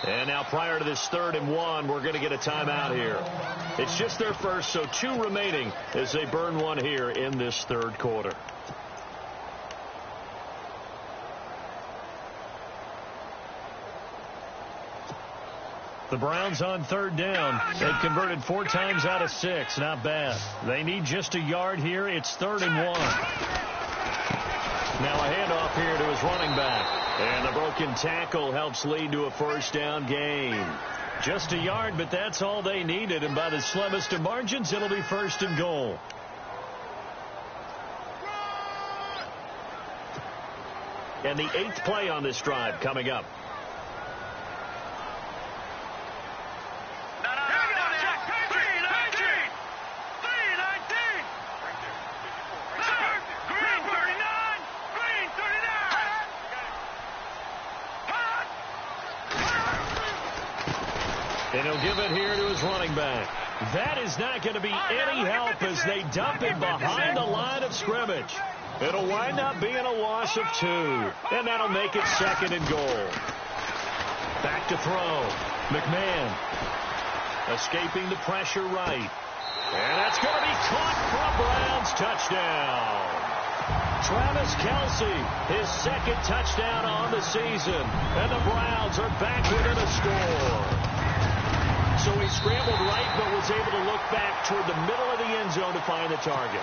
And now prior to this 3rd and 1, we're going to get a timeout here. It's just their first, so 2 remaining as they burn one here in this 3rd quarter. The Browns on 3rd down. They've converted 4 times out of 6. Not bad. They need just a yard here. It's 3rd and 1. Now a handoff here to his running back. And the broken tackle helps lead to a 1st down gain. Just a yard, but that's all they needed. And by the slimmest of margins, it'll be 1st and goal. And the 8th play on this drive coming up. And he'll give it here to his running back. That is not going to be any help as they dump it behind the line of scrimmage. It'll wind up being a loss of 2. And that'll make it 2nd and goal. Back to throw. McMahon escaping the pressure right. And that's going to be caught for a Browns touchdown. Travis Kelce, his 2nd touchdown on the season. And the Browns are back within a score. So he scrambled right, but was able to look back toward the middle of the end zone to find the target.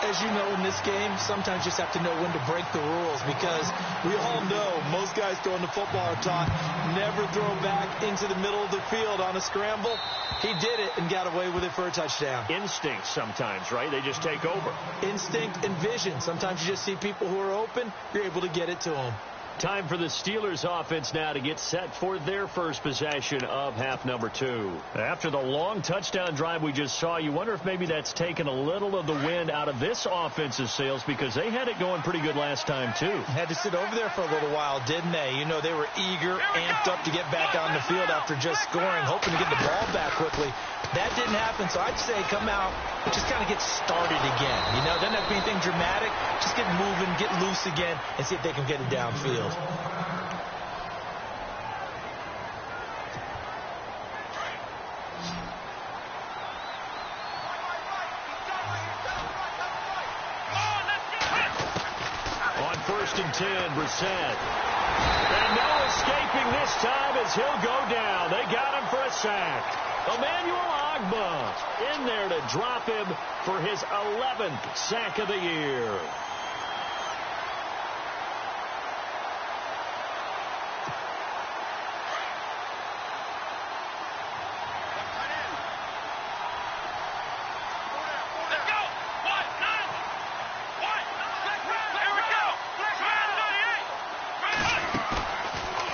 As you know, in this game, sometimes you just have to know when to break the rules, because we all know most guys throwing the football are taught never throw back into the middle of the field on a scramble. He did it and got away with it for a touchdown. Instinct sometimes, right? They just take over. Instinct and vision. Sometimes you just see people who are open, you're able to get it to them. Time for the Steelers offense now to get set for their first possession of half number 2. After the long touchdown drive we just saw, you wonder if maybe that's taken a little of the wind out of this offensive sails, because they had it going pretty good last time too. Had to sit over there for a little while, didn't they? You know, they were eager, amped up to get back on the field after just scoring, hoping to get the ball back quickly. That didn't happen, so I'd say come out, just kind of get started again. You know, doesn't have to be anything dramatic. Just get moving, get loose again, and see if they can get it downfield. On 1st and 10, Brissett. And no escaping this time as he'll go down. They got him for a sack. Emmanuel Ogbah in there to drop him for his 11th sack of the year.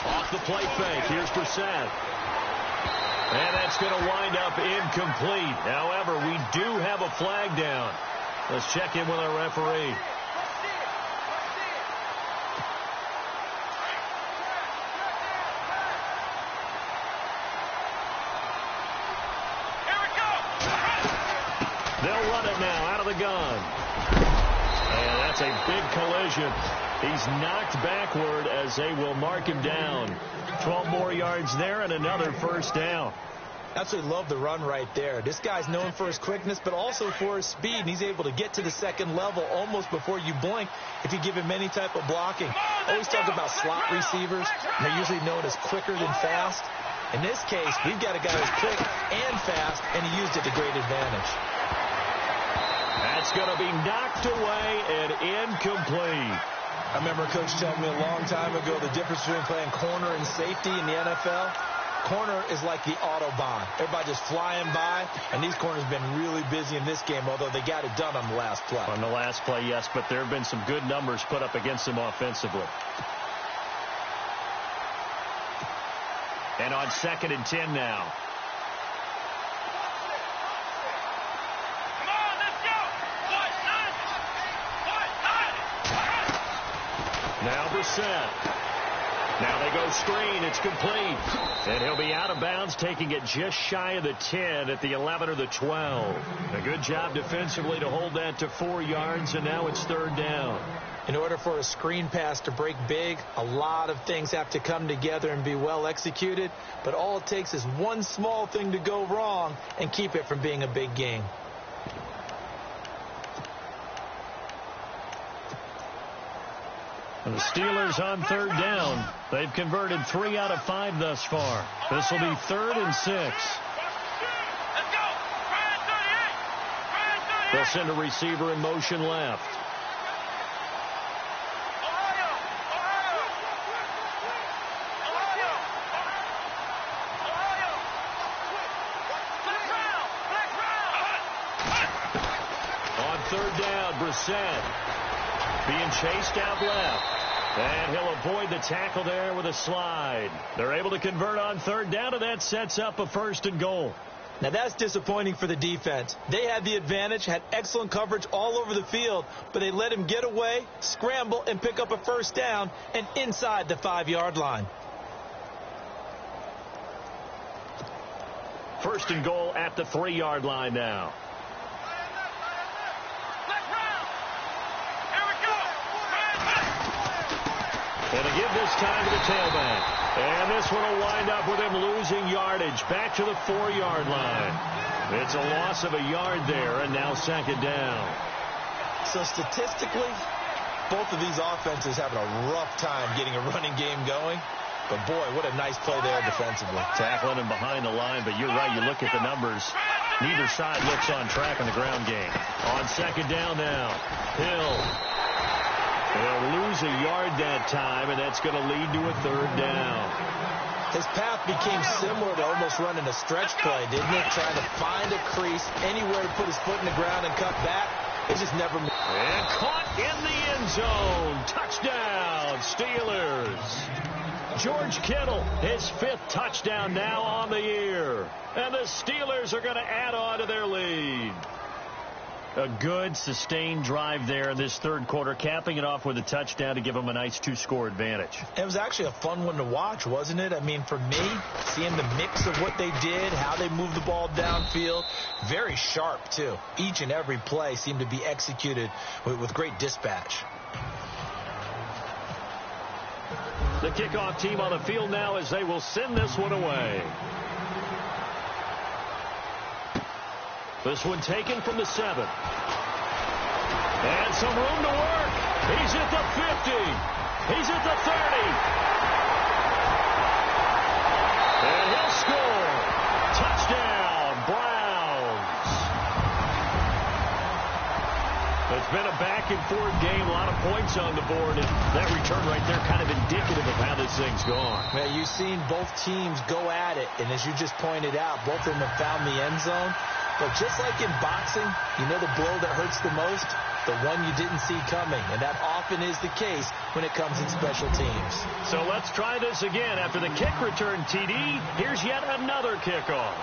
Off the play fake, here's Brissett. And that's going to wind up incomplete. However, we do have a flag down. Let's check in with our referee. They'll run it now out of the gun. And that's a big collision. He's knocked backward as they will mark him down. 12 more yards there and another 1st down. Absolutely love the run right there. This guy's known for his quickness, but also for his speed. And he's able to get to the 2nd level almost before you blink if you give him any type of blocking. Always talk about slot receivers. They're usually known as quicker than fast. In this case, we've got a guy who's quick and fast, and he used it to great advantage. That's going to be knocked away and incomplete. I remember a coach telling me a long time ago the difference between playing corner and safety in the NFL. Corner is like the Autobahn. Everybody just flying by, and these corners have been really busy in this game, although they got it done on the last play. On the last play, yes, but there have been some good numbers put up against them offensively. And on 2nd and 10 now. Now Brissett. Now they go screen. It's complete. And he'll be out of bounds, taking it just shy of the 10 at the 11 or the 12. A good job defensively to hold that to 4 yards, and now it's 3rd down. In order for a screen pass to break big, a lot of things have to come together and be well executed, but all it takes is one small thing to go wrong and keep it from being a big game. The Steelers on third down. They've converted 3 out of 5 thus far. This will be 3rd and 6. They'll send a receiver in motion left. On third down, Brissett being chased out left. And he'll avoid the tackle there with a slide. They're able to convert on third down, and that sets up a 1st and goal. Now, that's disappointing for the defense. They had the advantage, had excellent coverage all over the field, but they let him get away, scramble, and pick up a 1st down and inside the 5-yard line. 1st and goal at the 3-yard line now. And a give this time to the tailback. And this one will wind up with him losing yardage back to the 4-yard line. It's a loss of a yard there, and now 2nd down. So statistically, both of these offenses having a rough time getting a running game going. But, boy, what a nice play there defensively. Tackling him behind the line, but you're right. You look at the numbers. Neither side looks on track in the ground game. On 2nd down now, Hill. They'll lose a yard that time, and that's going to lead to a 3rd down. His path became similar to almost running a stretch play, didn't it? Trying to find a crease, anywhere to put his foot in the ground and cut back. It just never moved. And caught in the end zone. Touchdown, Steelers. George Kittle, his 5th touchdown now on the year. And the Steelers are going to add on to their lead. A good, sustained drive there in this 3rd quarter, capping it off with a touchdown to give them a nice 2-score advantage. It was actually a fun one to watch, wasn't it? I mean, for me, seeing the mix of what they did, how they moved the ball downfield, very sharp, too. Each and every play seemed to be executed with great dispatch. The kickoff team on the field now as they will send this one away. This one taken from the 7. And some room to work. He's at the 50. He's at the 30. And he'll score. Touchdown, Browns. It's been a back-and-forth game. A lot of points on the board. And that return right there kind of indicative of how this thing's gone. Man, you've seen both teams go at it. And as you just pointed out, both of them have found the end zone. But just like in boxing, you know the blow that hurts the most? The one you didn't see coming. And that often is the case when it comes in special teams. So let's try this again. After the kick return TD, here's yet another kickoff.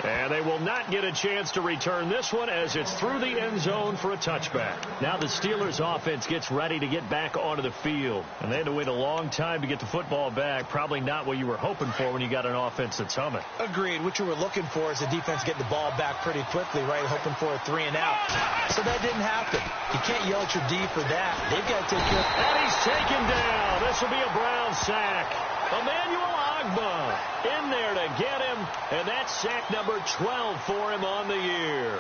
And they will not get a chance to return this one as it's through the end zone for a touchback. Now the Steelers offense gets ready to get back onto the field. And they had to wait a long time to get the football back. Probably not what you were hoping for when you got an offense that's humming. Agreed. What you were looking for is the defense getting the ball back pretty quickly, right? Hoping for a 3 and out. So that didn't happen. You can't yell at your D for that. They've got to take care of it. And he's taken down. This will be a Brown sack. Emmanuel Ogbah in there to get him, and that's sack number 12 for him on the year.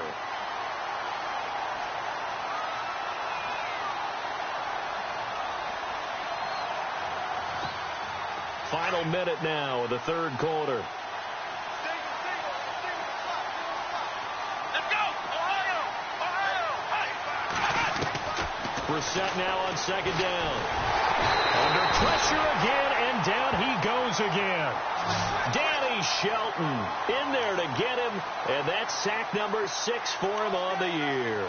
Final minute now of the 3rd quarter. Brissett now on 2nd down. Under pressure again, and down he goes again. Danny Shelton in there to get him, and that's sack number 6 for him on the year.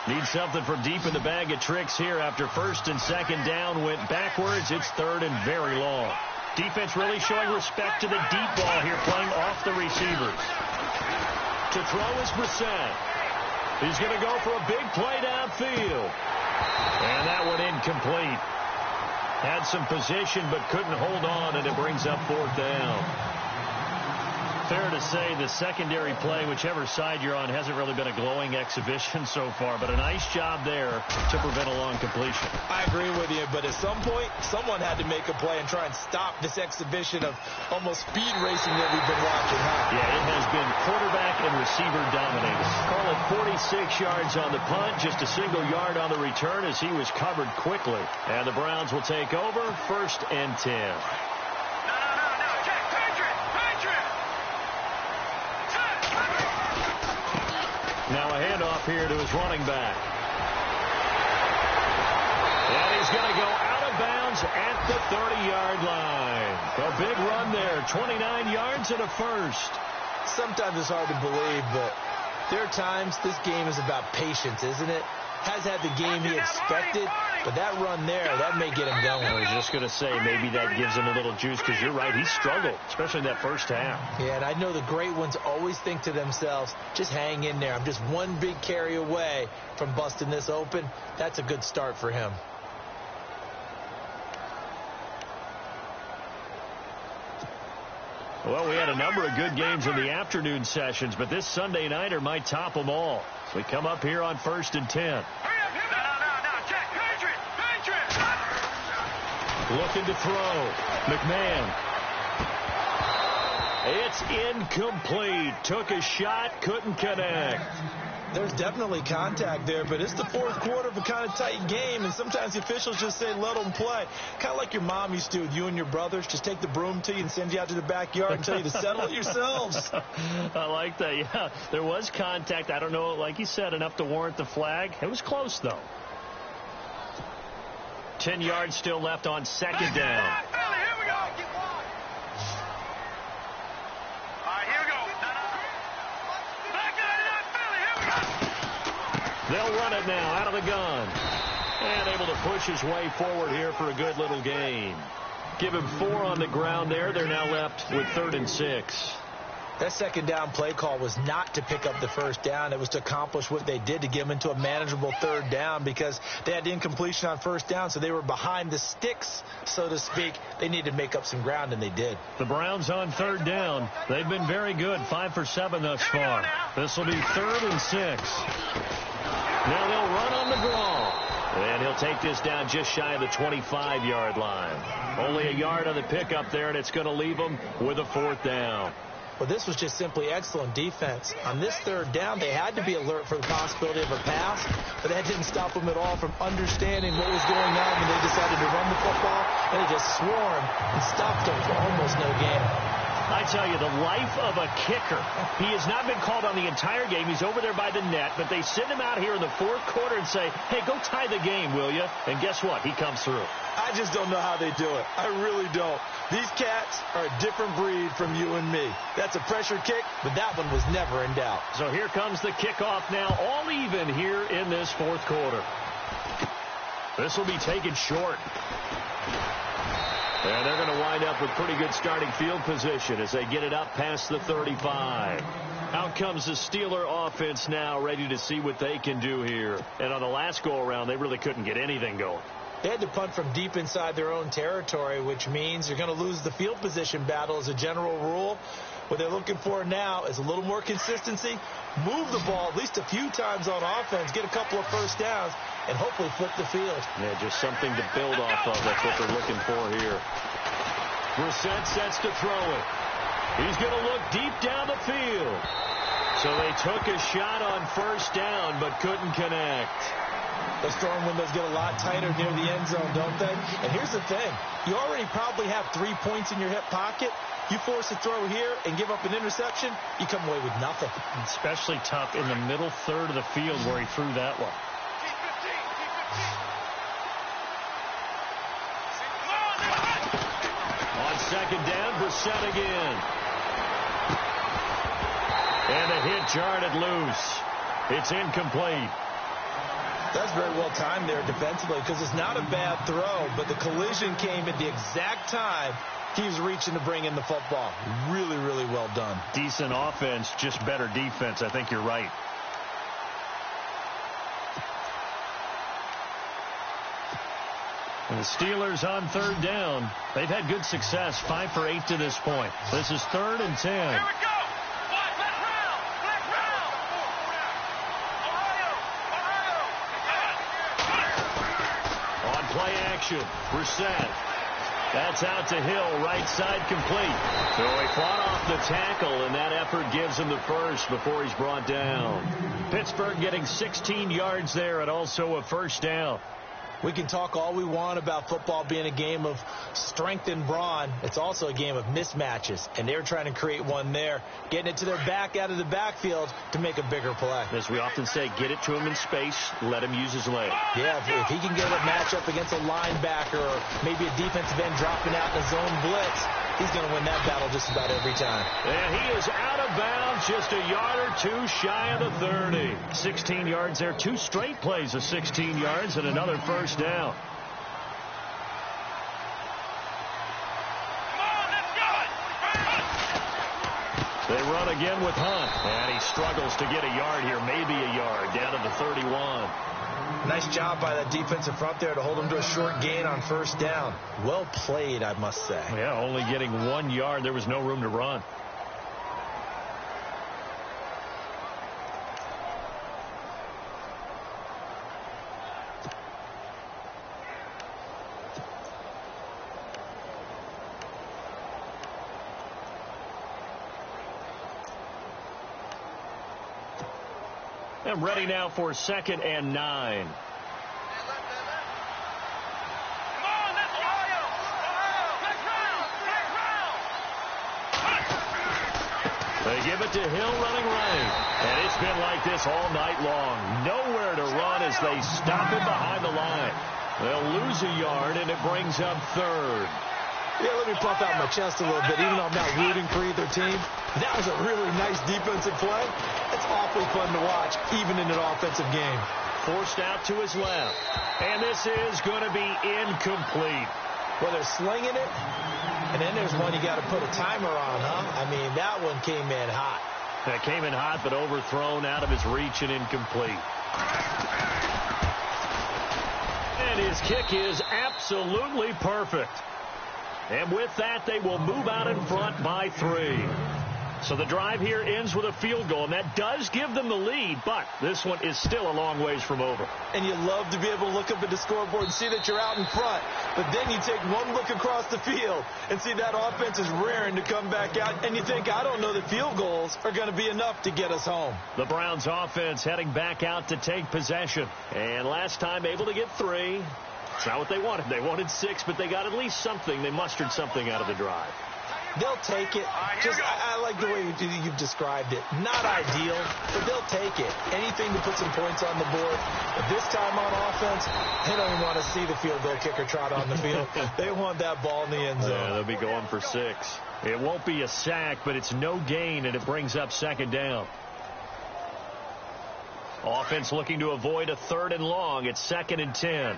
Need something from deep in the bag of tricks here after 1st and 2nd down went backwards. It's 3rd and very long. Defense really showing respect to the deep ball here, playing off the receivers. To throw is Brissett. He's going to go for a big play downfield. And that one incomplete. Had some position but couldn't hold on, and it brings up 4th down. Fair to say the secondary play, whichever side you're on, hasn't really been a glowing exhibition so far, but a nice job there to prevent a long completion. I agree with you, but at some point, someone had to make a play and try and stop this exhibition of almost speed racing that we've been watching, huh? Yeah, it has been quarterback and receiver dominated. Call it 46 yards on the punt, just a single yard on the return as he was covered quickly. And the Browns will take over, 1st and 10. Now a handoff here to his running back. And he's going to go out of bounds at the 30-yard line. A big run there, 29 yards and a first. Sometimes it's hard to believe, but there are times this game is about patience, isn't it? Has had the game he expected, but that run there, that may get him going. I was just going to say, maybe that gives him a little juice, because you're right, he struggled, especially in that first half. Yeah, and I know the great ones always think to themselves, just hang in there. I'm just one big carry away from busting this open. That's a good start for him. Well, we had a number of good games in the afternoon sessions, but this Sunday nighter might top them all. So we come up here on 1st and 10. Looking to throw. McMahon. It's incomplete. Took a shot, couldn't connect. There's definitely contact there, but it's the 4th quarter of a kind of tight game, and sometimes the officials just say, let them play. Kind of like your mom used to with you and your brothers. Just take the broom to you and send you out to the backyard and tell you to settle it yourselves. I like that, yeah. There was contact. I don't know, like you said, enough to warrant the flag. It was close, though. 10 yards still left on 2nd down. They'll run it now out of the gun. And able to push his way forward here for a good little gain. Give him 4 on the ground there. They're now left with 3rd and 6. That 2nd down play call was not to pick up the 1st down. It was to accomplish what they did, to get them into a manageable 3rd down, because they had incompletion on 1st down, so they were behind the sticks, so to speak. They needed to make up some ground, and they did. The Browns on 3rd down. They've been very good, 5 for 7 thus far. This will be 3rd and 6. Now they'll run on the draw. And he'll take this down just shy of the 25-yard line. Only a yard on the pickup there, and it's going to leave them with a 4th down. Well, this was just simply excellent defense. On this 3rd down, they had to be alert for the possibility of a pass, but that didn't stop them at all from understanding what was going on when they decided to run the football, and they just swarmed and stopped them for almost no gain. I tell you, the life of a kicker. He has not been called on the entire game. He's over there by the net, but they send him out here in the 4th quarter and say, hey, go tie the game, will you? And guess what? He comes through. I just don't know how they do it. I really don't. These cats are a different breed from you and me. That's a pressure kick, but that one was never in doubt. So here comes the kickoff now, all even here in this 4th quarter. This will be taken short. And they're going to wind up with pretty good starting field position as they get it up past the 35. Out comes the Steeler offense now, ready to see what they can do here. And on the last go-around, they really couldn't get anything going. They had to punt from deep inside their own territory, which means you're going to lose the field position battle as a general rule. What they're looking for now is a little more consistency, move the ball at least a few times on offense, get a couple of 1st downs, and hopefully flip the field. Yeah, just something to build off of. That's what they're looking for here. Brissett sets to throw it. He's going to look deep down the field. So they took a shot on 1st down, but couldn't connect. Those throwing windows get a lot tighter near the end zone, don't they? And here's the thing. You already probably have 3 points in your hip pocket. You force a throw here and give up an interception, you come away with nothing. Especially tough in the middle 3rd of the field where he threw that one. On 2nd down, Brissett again. And the hit jarred it loose. It's incomplete. That's very well timed there defensively, because it's not a bad throw, but the collision came at the exact time he was reaching to bring in the football. Really, really well done. Decent offense, just better defense. I think you're right. Steelers on third down. They've had good success, 5 for 8 to this point. This is 3rd and 10. Here we go. On play action, Brissett. That's out to Hill, right side complete. So he fought off the tackle, and that effort gives him the first before he's brought down. Pittsburgh getting 16 yards there and also a first down. We can talk all we want about football being a game of strength and brawn. It's also a game of mismatches, and they're trying to create one there, getting it to their back out of the backfield to make a bigger play. As we often say, get it to him in space, let him use his leg. Yeah, if he can get a matchup against a linebacker or maybe a defensive end dropping out in a zone blitz, he's going to win that battle just about every time. And he is out of bounds, just a yard or two shy of the 30. 16 yards there, 2 straight plays of 16 yards and another first down. They run again with Hunt, and he struggles to get a yard here, maybe a yard, down to the 31. Nice job by that defensive front there to hold him to a short gain on first down. Well played, I must say. Yeah, only getting 1 yard. There was no room to run. And ready now for 2nd and 9. They give it to Hill running right. And it's been like this all night long. Nowhere to run as they stop him behind the line. They'll lose a yard, and it brings up 3rd. Yeah, let me puff out my chest a little bit, even though I'm not rooting for either team. That was a really nice defensive play. It's awfully fun to watch, even in an offensive game. Forced out to his left. And this is going to be incomplete. Well, they're slinging it, and then there's one you got to put a timer on, huh? I mean, that one came in hot. That came in hot, but overthrown, out of his reach, and incomplete. And his kick is absolutely perfect. And with that, they will move out in front by 3. So the drive here ends with a field goal, and that does give them the lead, but this one is still a long ways from over. And you love to be able to look up at the scoreboard and see that you're out in front, but then you take one look across the field and see that offense is raring to come back out, and you think, I don't know that field goals are going to be enough to get us home. The Browns offense heading back out to take possession, and last time able to get 3. It's not what they wanted. They wanted 6, but they got at least something. They mustered something out of the drive. They'll take it. I like the way you've described it. Not ideal, but they'll take it. Anything to put some points on the board. But this time on offense, they don't even want to see the field goal kicker trot on the field. They want that ball in the end zone. Yeah, they'll be going for 6. It won't be a sack, but it's no gain, and it brings up 2nd down. Offense looking to avoid a 3rd and long. It's 2nd and 10.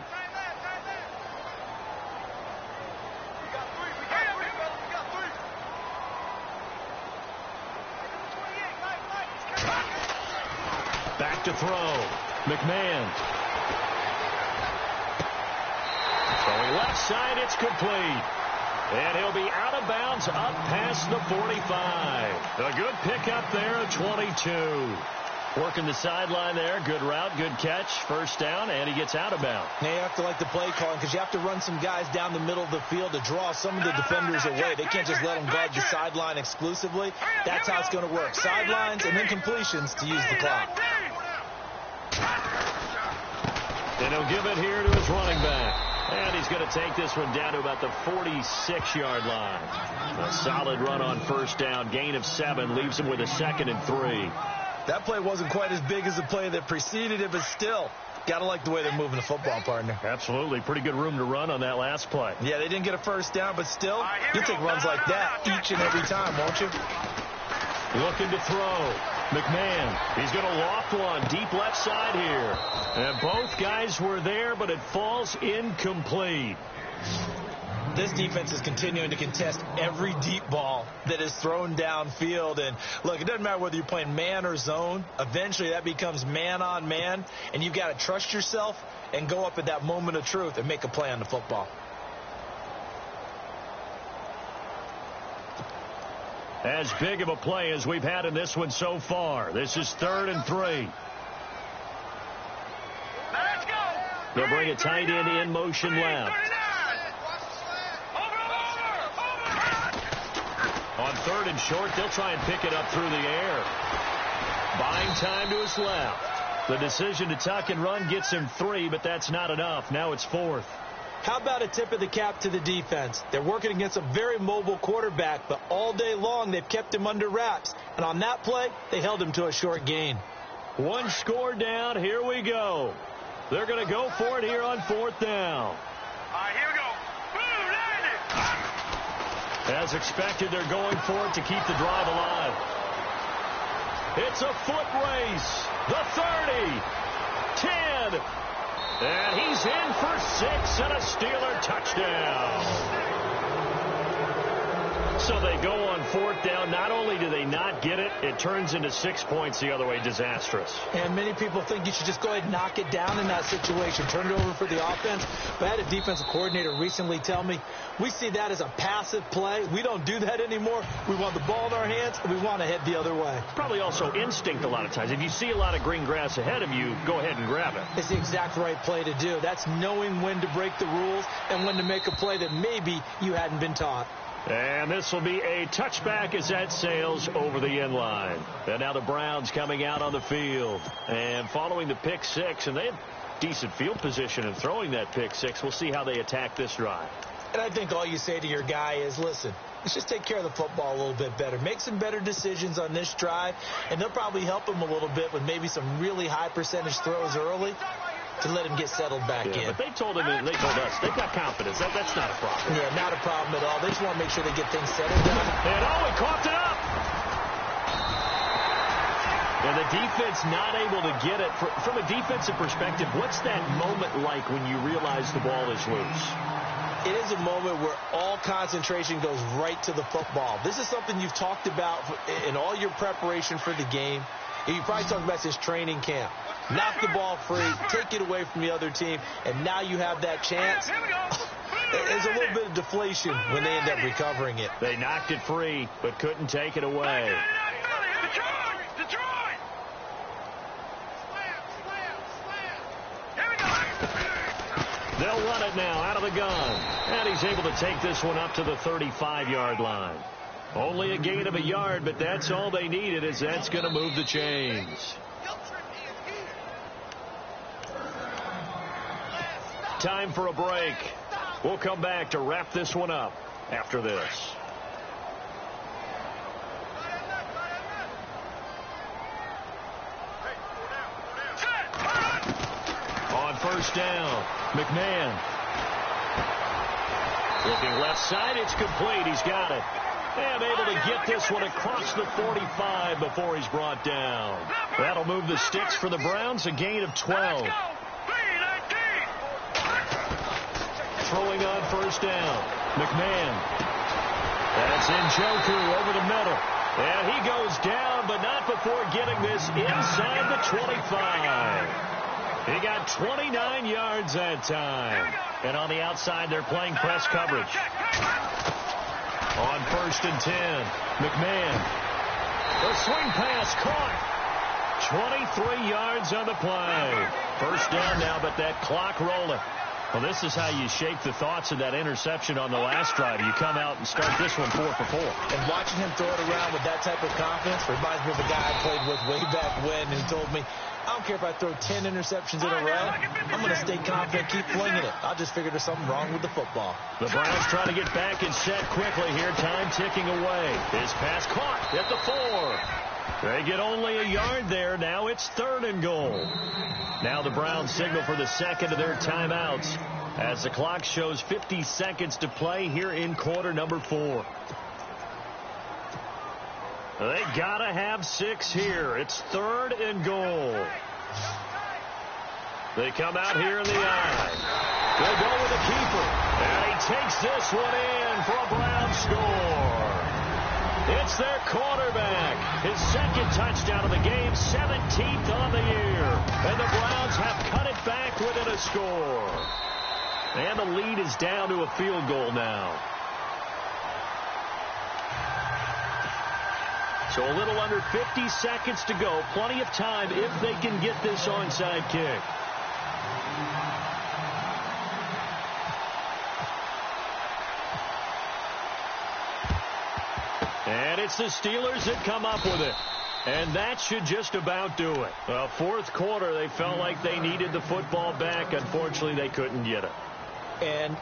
Back to throw. McMahon. Throwing left side, it's complete. And he'll be out of bounds up past the 45. A good pickup there at 22. Working the sideline there. Good route, good catch. First down, and he gets out of bounds. Now you have to like the play calling because you have to run some guys down the middle of the field to draw some of the defenders away. They can't just let them guard the sideline exclusively. That's how it's going to work. Sidelines and then completions to use the clock. And he'll give it here to his running back. And he's going to take this one down to about the 46-yard line. A solid run on first down. Gain of 7 leaves him with a 2nd and 3. That play wasn't quite as big as the play that preceded it, but still, got to like the way they're moving the football, partner. Absolutely. Pretty good room to run on that last play. Yeah, they didn't get a first down, but still, you take runs like that each and every time, won't you? Looking to throw. McMahon. He's going to loft one deep left side here. And both guys were there, but it falls incomplete. This defense is continuing to contest every deep ball that is thrown downfield. And, look, it doesn't matter whether you're playing man or zone. Eventually, that becomes man on man, and you've got to trust yourself and go up at that moment of truth and make a play on the football. As big of a play as we've had in this one so far. This is 3rd and 3. They'll bring a tight end in motion left. On 3rd and short, they'll try and pick it up through the air. Buying time to his left. The decision to tuck and run gets him 3, but that's not enough. Now it's 4th. How about a tip of the cap to the defense? They're working against a very mobile quarterback, but all day long they've kept him under wraps. And on that play, they held him to a short gain. One score down. Here we go. They're going to go for it here on 4th down. All right, here we go. As expected, they're going for it to keep the drive alive. It's a foot race. The 30. 10. And he's in for 6 and a Steeler touchdown. So they go on 4th down. Not only do they not get it, it turns into 6 points the other way. Disastrous. And many people think you should just go ahead and knock it down in that situation. Turn it over for the offense. But I had a defensive coordinator recently tell me, we see that as a passive play. We don't do that anymore. We want the ball in our hands, and we want to head the other way. Probably also instinct a lot of times. If you see a lot of green grass ahead of you, go ahead and grab it. It's the exact right play to do. That's knowing when to break the rules and when to make a play that maybe you hadn't been taught. And this will be a touchback as that sails over the end line. And now the Browns coming out on the field. And following the pick 6, and they have decent field position in throwing that pick 6. We'll see how they attack this drive. And I think all you say to your guy is, listen, let's just take care of the football a little bit better. Make some better decisions on this drive, and they'll probably help him a little bit with maybe some really high percentage throws early to let him get settled back in. But they told him, and they told us, they've got confidence. That's not a problem. Yeah, not a problem at all. They just want to make sure they get things settled down. And he coughed it up. And the defense not able to get it. From a defensive perspective, what's that moment like when you realize the ball is loose? It is a moment where all concentration goes right to the football. This is something you've talked about in all your preparation for the game. You probably talked about since training camp. Knock the ball free, take it away from the other team, and now you have that chance. There's a little bit of deflation when they end up recovering it. They knocked it free, but couldn't take it away. They'll run it now out of the gun. And he's able to take this one up to the 35-yard line. Only a gain of a yard, but that's all they needed, as that's going to move the chains. Time for a break. We'll come back to wrap this one up after this. On 1st down, McMahon. Looking left side, it's complete. He's got it. And able to get this one across the 45 before he's brought down. That'll move the sticks for the Browns, a gain of 12. Throwing on 1st down, McMahon. That's Njoku over the middle. And he goes down, but not before getting this inside the 25. He got 29 yards that time. And on the outside, they're playing press coverage. On 1st and 10, McMahon. The swing pass caught. 23 yards on the play. 1st down now, but that clock rolling. Well, this is how you shape the thoughts of that interception on the last drive. You come out and start this one 4 for 4. And watching him throw it around with that type of confidence reminds me of a guy I played with way back when who told me, I don't care if I throw 10 interceptions in a row. I'm going to stay confident, keep flinging it. I just figured there's something wrong with the football. The Browns trying to get back and set quickly here. Time ticking away. His pass caught at the 4. They get only a yard there. Now it's 3rd and goal. Now the Browns signal for the second of their timeouts as the clock shows 50 seconds to play here in quarter number 4. They gotta have 6 here. It's 3rd and goal. They come out here in the eye. They'll go with the keeper. And he takes this one in for a Brown score. It's their quarterback. His second touchdown of the game, 17th on the year. And the Browns have cut it back within a score. And the lead is down to a field goal now. So a little under 50 seconds to go. Plenty of time if they can get this onside kick. And it's the Steelers that come up with it. And that should just about do it. Fourth quarter, they felt like they needed the football back. Unfortunately, they couldn't get it. And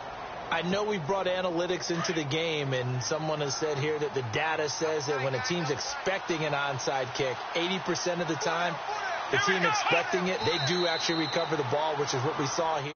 I know we've brought analytics into the game, and someone has said here that the data says that when a team's expecting an onside kick, 80% of the time, the team expecting it, they do actually recover the ball, which is what we saw here.